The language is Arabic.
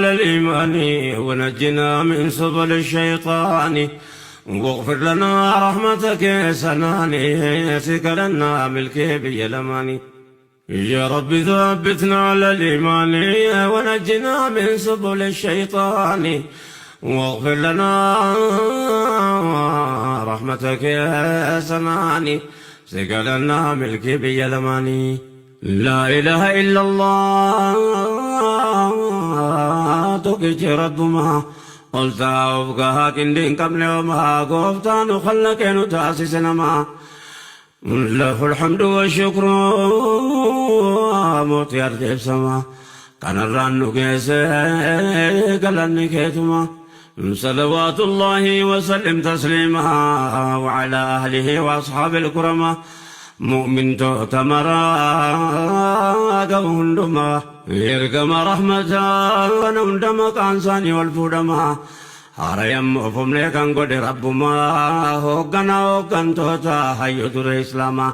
على الإيمان ونجنا من سبل الشيطان واغفر لنا رحمتك يا سناني يسك لنا ملكي بيلماني يا رب ثبتنا على الإيمان ونجنا من سبل الشيطان واغفر لنا رحمتك يا سناني يسك لنا ملكي بيلماني لا إله إلا الله توكي ربما قلت أوفقها كندين قبل يومها قفتان خلقين تأسسنا ما له الحمد والشكر موت يرجب سما كان الرانو كيسي قلني كيتما صلوات الله وسلم تسليما وعلى أهله وأصحاب الكرمة مؤمن تؤتمرا قوندما يرقم رحمتا ونندما كانساني والفودما هاريم وفم لكن قد ربما هوغنا هوغن توتا حيوت الإسلاما